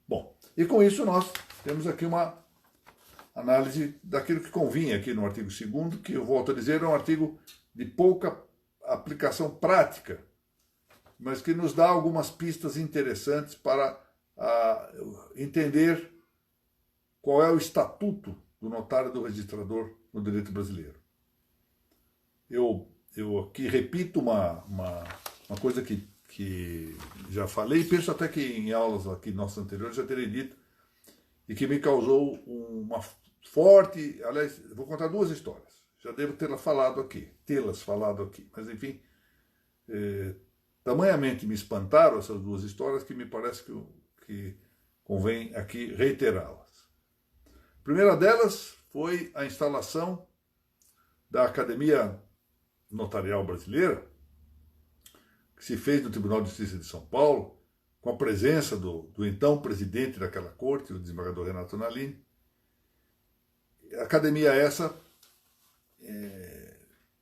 Bom, e com isso nós temos aqui uma análise daquilo que convinha aqui no artigo 2º, que eu volto a dizer, é um artigo de pouca aplicação prática, mas que nos dá algumas pistas interessantes para entender qual é o estatuto do notário e do registrador no direito brasileiro. Eu aqui repito uma coisa que já falei, penso até que em aulas aqui nossas anteriores já terei dito, e que me causou uma forte... Aliás, vou contar duas histórias. Já devo tê-las falado aqui, mas enfim, tamanhamente me espantaram essas duas histórias que me parece que convém aqui reiterá-las. A primeira delas foi a instalação da Academia Notarial Brasileira, que se fez no Tribunal de Justiça de São Paulo, com a presença do então presidente daquela corte, o desembargador Renato Nalini. Academia essa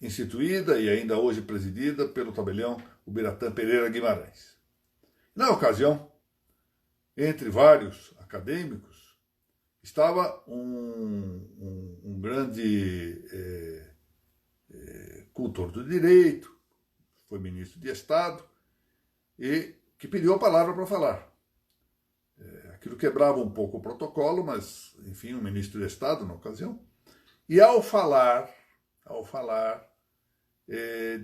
instituída e ainda hoje presidida pelo tabelião Ubiratã Pereira Guimarães. Na ocasião, entre vários acadêmicos, estava um grande cultor do direito, foi ministro de Estado, e que pediu a palavra para falar. Aquilo quebrava um pouco o protocolo, mas, enfim, o ministro de Estado, na ocasião, e ao falar,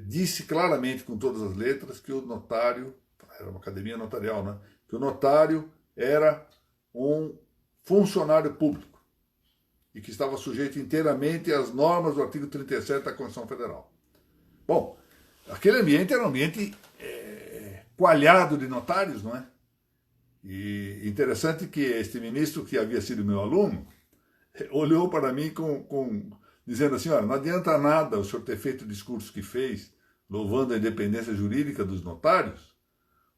disse claramente, com todas as letras, que o notário, era uma academia notarial, né? Que o notário era um funcionário público e que estava sujeito inteiramente às normas do artigo 37 da Constituição Federal. Bom, aquele ambiente era um ambiente coalhado de notários, não é? E interessante que este ministro, que havia sido meu aluno, olhou para mim dizendo assim, olha, não adianta nada o senhor ter feito o discurso que fez, louvando a independência jurídica dos notários,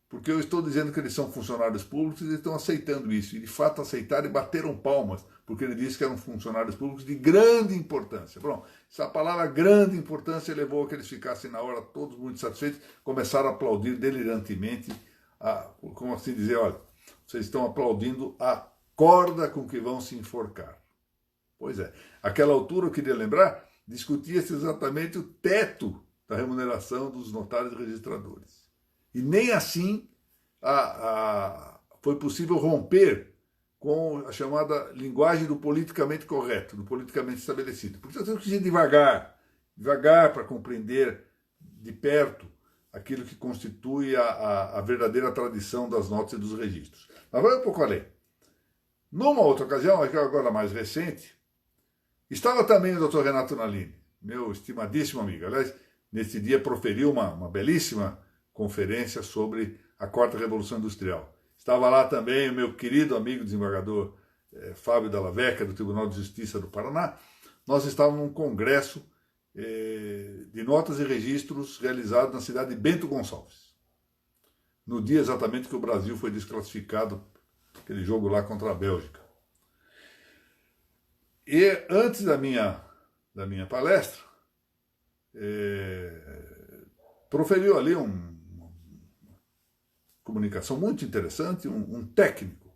porque eu estou dizendo que eles são funcionários públicos e eles estão aceitando isso. E de fato aceitaram e bateram palmas, porque ele disse que eram funcionários públicos de grande importância. Bom, essa palavra grande importância levou a que eles ficassem na hora todos muito satisfeitos, começaram a aplaudir delirantemente, como assim dizer, olha, vocês estão aplaudindo a corda com que vão se enforcar. Pois é, àquela altura, eu queria lembrar, discutia-se exatamente o teto da remuneração dos notários e registradores. E nem assim foi possível romper com a chamada linguagem do politicamente correto, do politicamente estabelecido. Porque nós temos que ir devagar para compreender de perto aquilo que constitui a verdadeira tradição das notas e dos registros. Mas vamos um pouco além. Numa outra ocasião, agora mais recente, estava também o Dr. Renato Nalini, meu estimadíssimo amigo. Aliás, nesse dia proferiu uma belíssima conferência sobre a Quarta Revolução Industrial. Estava lá também o meu querido amigo desembargador Fábio Dalla Vecchia, do Tribunal de Justiça do Paraná. Nós estávamos num congresso de notas e registros realizado na cidade de Bento Gonçalves, no dia exatamente que o Brasil foi desclassificado, aquele jogo lá contra a Bélgica. E antes da minha palestra, proferiu ali uma comunicação muito interessante, um técnico,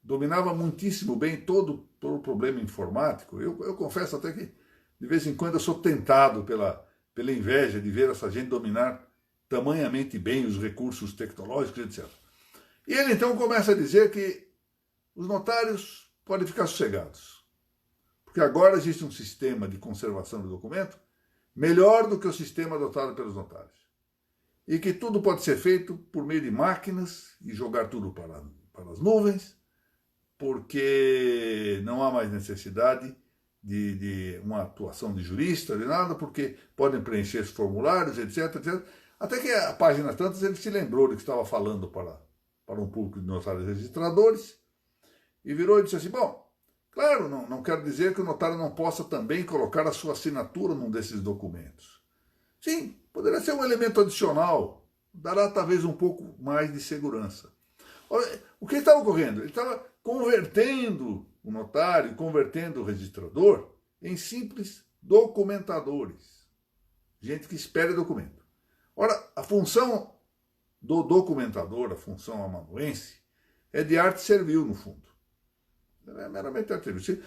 dominava muitíssimo bem todo o problema informático. Eu confesso até que, de vez em quando, eu sou tentado pela inveja de ver essa gente dominar tamanhamente bem os recursos tecnológicos, etc. E ele então começa a dizer que os notários podem ficar sossegados, porque agora existe um sistema de conservação do documento melhor do que o sistema adotado pelos notários. E que tudo pode ser feito por meio de máquinas e jogar tudo para as nuvens, porque não há mais necessidade de uma atuação de jurista, de nada, porque podem preencher os formulários, etc, etc. Até que a página tantas ele se lembrou de que estava falando para um público de notários registradores e virou e disse assim, bom, claro, não quero dizer que o notário não possa também colocar a sua assinatura num desses documentos. Sim, poderia ser um elemento adicional, dará talvez um pouco mais de segurança. O que estava ocorrendo? Ele estava convertendo o notário, convertendo o registrador em simples documentadores. Gente que espere documento. Ora, a função do documentador, a função amanuense, é de arte servil, no fundo. É meramente arte servil.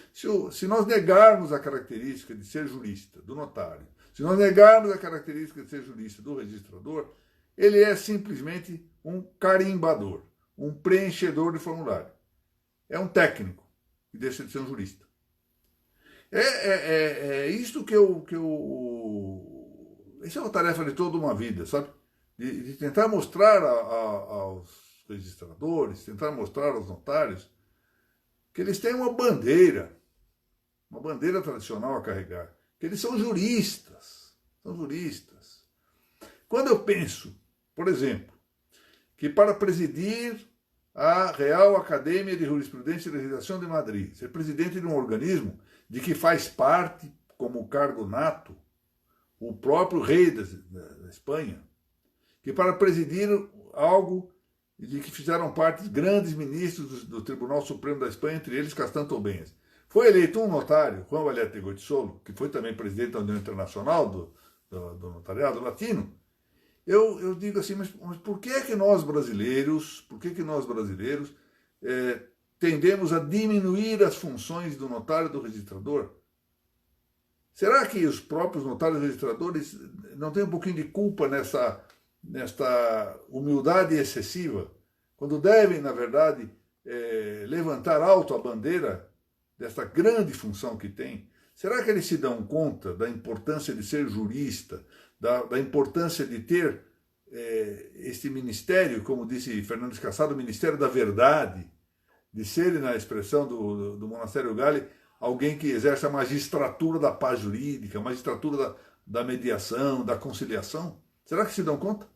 Se nós negarmos a característica de ser jurista do notário, se nós negarmos a característica de ser jurista do registrador, ele é simplesmente um carimbador, um preenchedor de formulário. É um técnico que deixa de ser um jurista. É isto que eu... Isso é uma tarefa de toda uma vida, sabe? De tentar mostrar aos registradores, tentar mostrar aos notários que eles têm uma bandeira tradicional a carregar, que eles são juristas, Quando eu penso, por exemplo, que para presidir a Real Academia de Jurisprudência e Legislação de Madrid, ser presidente de um organismo de que faz parte, como cargo nato, o próprio rei da Espanha, que para presidir algo de que fizeram parte grandes ministros do Tribunal Supremo da Espanha, entre eles Castan Tobéns. Foi eleito um notário, Juan Valete Goitisolo, que foi também presidente da União Internacional do Notariado Latino. Eu digo assim, mas por que nós brasileiros, tendemos a diminuir as funções do notário e do registrador? Será que os próprios notários e registradores não têm um pouquinho de culpa nesta humildade excessiva, quando devem, na verdade, levantar alto a bandeira desta grande função que tem? Será que eles se dão conta da importância de ser jurista, da importância de ter este ministério, como disse Fernando Cassado, o Ministério da Verdade, de ser, na expressão do Monastério Galli, alguém que exerce a magistratura da paz jurídica, a magistratura da mediação, da conciliação? Será que se dão conta?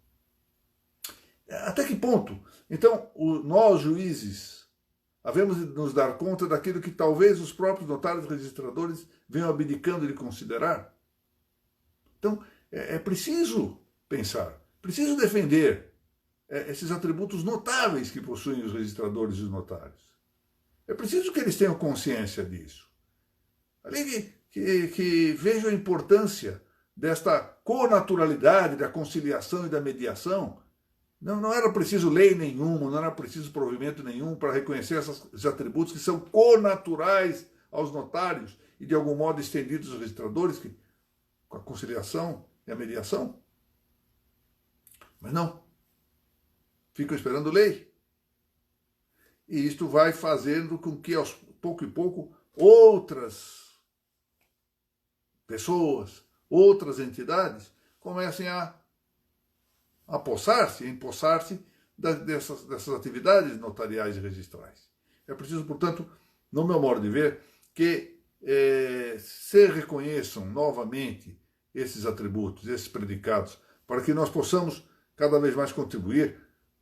Até que ponto? Então, nós, juízes, havemos de nos dar conta daquilo que talvez os próprios notários e registradores venham abdicando de considerar? Então, é preciso pensar, preciso defender esses atributos notáveis que possuem os registradores e os notários. É preciso que eles tenham consciência disso. Ali que vejam a importância desta connaturalidade da conciliação e da mediação. Não era preciso lei nenhuma, não era preciso provimento nenhum para reconhecer esses atributos que são connaturais aos notários e de algum modo estendidos aos registradores, com a conciliação e a mediação. Mas não. Ficam esperando lei. E isto vai fazendo com que, aos pouco e pouco, outras pessoas, outras entidades comecem a empossar-se dessas atividades notariais e registrais. É preciso, portanto, no meu modo de ver, que se reconheçam novamente esses atributos, esses predicados, para que nós possamos cada vez mais contribuir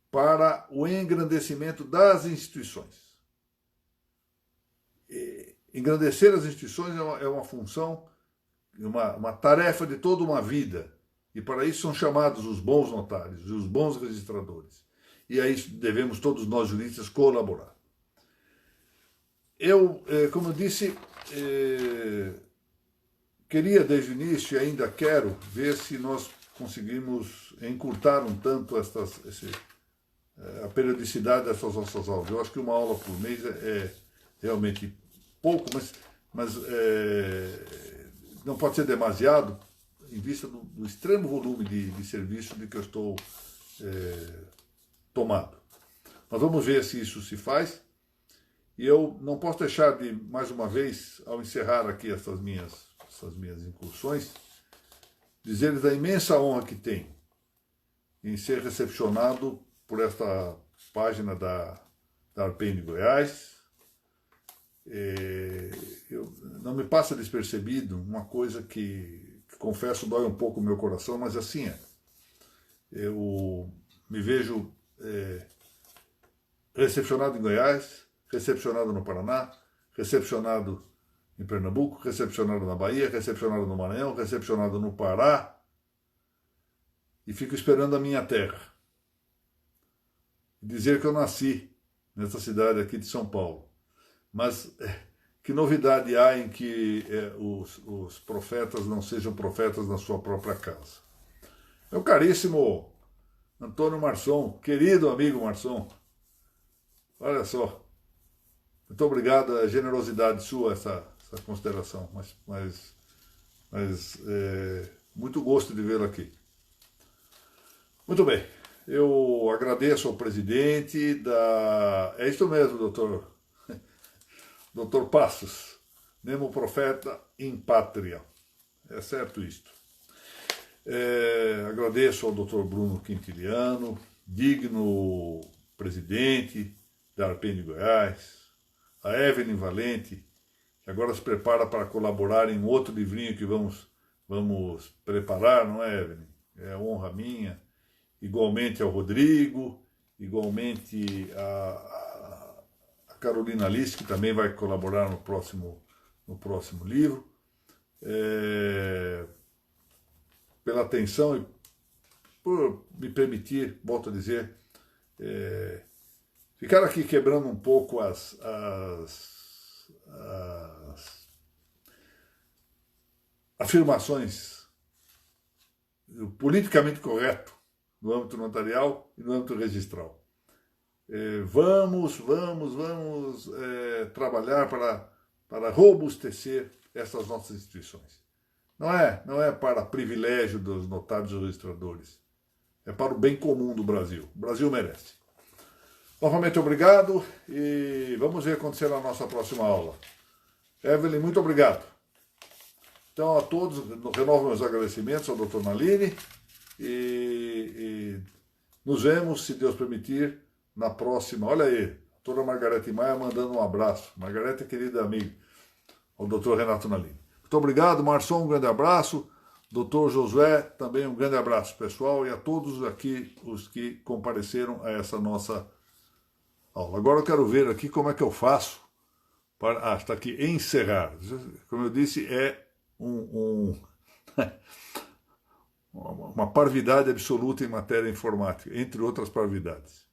para o engrandecimento das instituições. Engrandecer as instituições é uma função, uma tarefa de toda uma vida. E para isso são chamados os bons notários e os bons registradores. E a isso devemos todos nós juristas colaborar. Eu, como eu disse, queria desde o início e ainda quero ver se nós conseguimos encurtar um tanto a periodicidade dessas nossas aulas. Eu acho que uma aula por mês é realmente pouco, mas não pode ser demasiado, em vista do extremo volume de serviço de que eu estou tomando. Mas vamos ver se isso se faz. E eu não posso deixar de, mais uma vez, ao encerrar aqui essas minhas incursões, dizer-lhes a imensa honra que tenho em ser recepcionado por esta página da Arpen de Goiás. Não me passa despercebido uma coisa que confesso dói um pouco o meu coração, mas assim é. Eu me vejo recepcionado em Goiás, recepcionado no Paraná, recepcionado em Pernambuco, recepcionado na Bahia, recepcionado no Maranhão, recepcionado no Pará, e fico esperando a minha terra. Dizer que eu nasci nessa cidade aqui de São Paulo. Mas que novidade há em que os profetas não sejam profetas na sua própria casa? Meu caríssimo Antônio Marçom, querido amigo Marçom, olha só, muito obrigado, a generosidade sua, essa consideração, mas muito gosto de vê-lo aqui. Muito bem, eu agradeço ao presidente da... É isso mesmo, doutor Passos, Nemo Profeta in Pátria, é certo isto. Agradeço ao doutor Bruno Quintiliano, digno presidente da Arpen de Goiás, a Evelyn Valente, que agora se prepara para colaborar em outro livrinho que vamos preparar, não é, Evelyn? É honra minha. Igualmente ao Rodrigo, igualmente a Carolina Alice, que também vai colaborar no próximo livro. Pela atenção e por me permitir, volto a dizer, ficar aqui quebrando um pouco as afirmações politicamente correto no âmbito notarial e no âmbito registral. Vamos trabalhar para robustecer essas nossas instituições. Não é para privilégio dos notários e registradores. É para o bem comum do Brasil. O Brasil merece. Novamente obrigado e vamos ver acontecer na nossa próxima aula. Evelyn, muito obrigado. Então a todos, renovo meus agradecimentos ao Dr. Nalini e nos vemos, se Deus permitir, na próxima. Olha aí, a doutora Margarete Maia mandando um abraço. Margarete, querida amiga, ao Dr. Renato Nalini. Muito obrigado, Marçom, um grande abraço. Dr. Josué, também um grande abraço, pessoal, e a todos aqui, os que compareceram a essa nossa aula. Agora eu quero ver aqui como é que eu faço para... está aqui, encerrar. Como eu disse, é uma parvidade absoluta em matéria informática, entre outras parvidades.